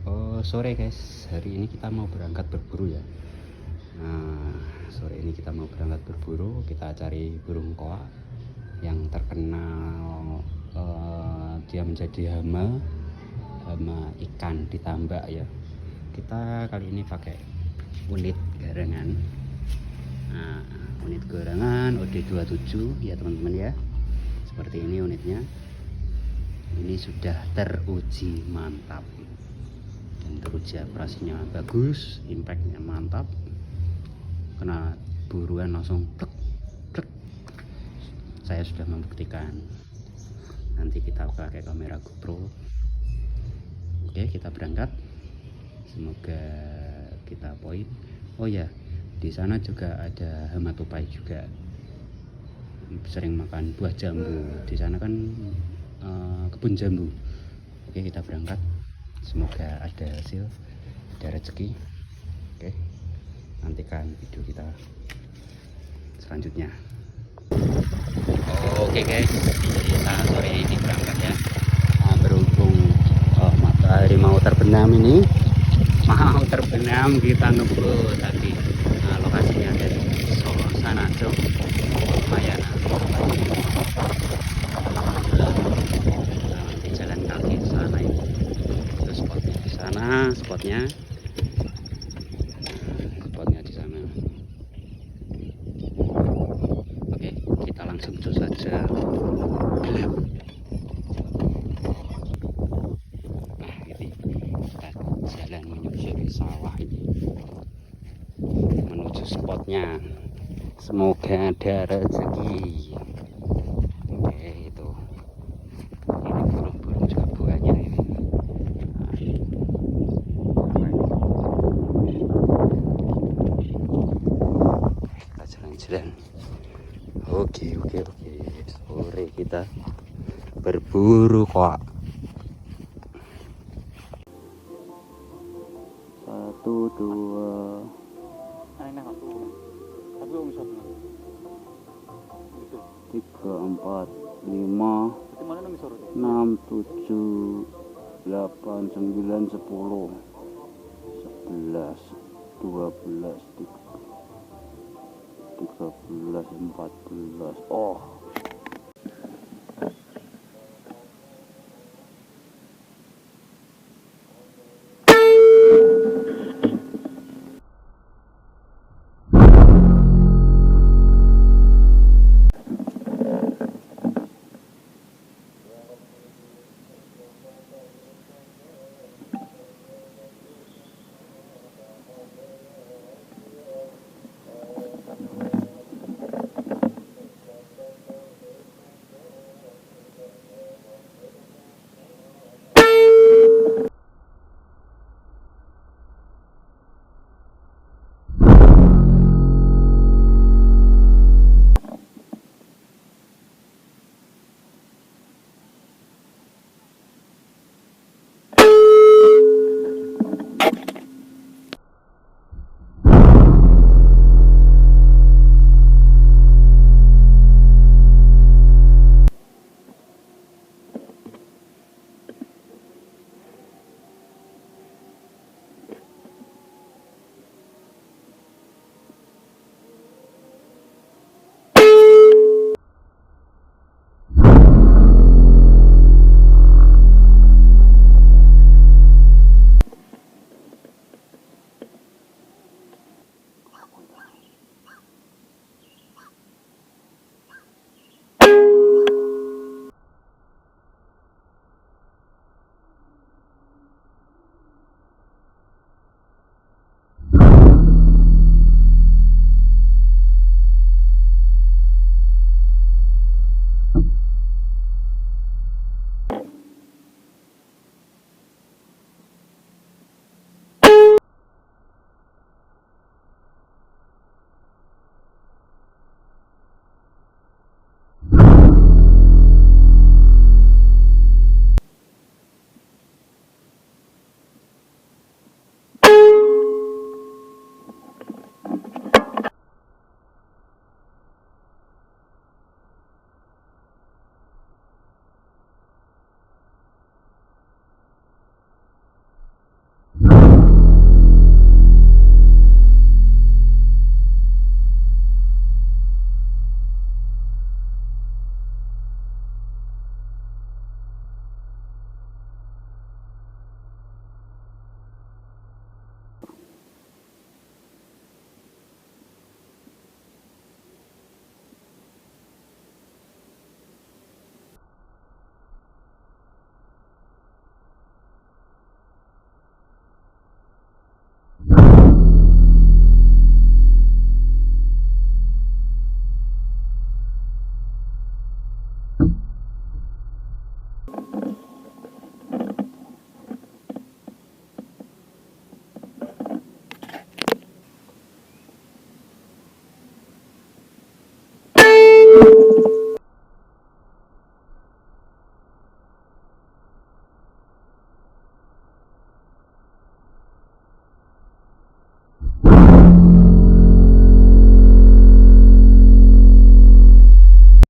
Oh, sore guys, hari ini kita mau berangkat berburu ya. Nah, sore ini kita mau berangkat berburu. Kita cari burung koak yang terkenal, dia menjadi hama ikan di tambak ya. Kita kali ini pakai unit garangan. Nah, unit garangan OD27 ya teman-teman ya. Seperti ini unitnya. Ini sudah teruji mantap. Teruji akurasinya bagus, impactnya mantap, kena buruan langsung plek, plek. Saya sudah membuktikan. Nanti kita pakai kamera GoPro. Oke, kita berangkat, semoga kita poin. Oh ya, di sana juga ada hama tupai juga, sering makan buah jambu. Di sana kan kebun jambu. Oke, kita berangkat, semoga ada hasil, ada rezeki. Oke, nantikan video kita selanjutnya. Oke guys, kita sore ini berangkat ya. Berhubung matahari mau terbenam ini, kita ngebut tadi. Lokasinya ada di Solo sana tuh, lumayan. Nanti jalan kaki ke sana ini. Itu spotnya di sana, spotnya di sana. Oke, kita langsung cus saja. Nah, ini kita jalan menyusuri sawah ini menuju spotnya. Semoga ada rezeki. Oke, itu ini burung-burung juga buahnya ini. Kita jalan-jalan. Oke, sore kita berburu koak. 1, 2, 3, 4, 5, 6, 7, 8, 9, 10, 11, 12, 13, 14. Oh,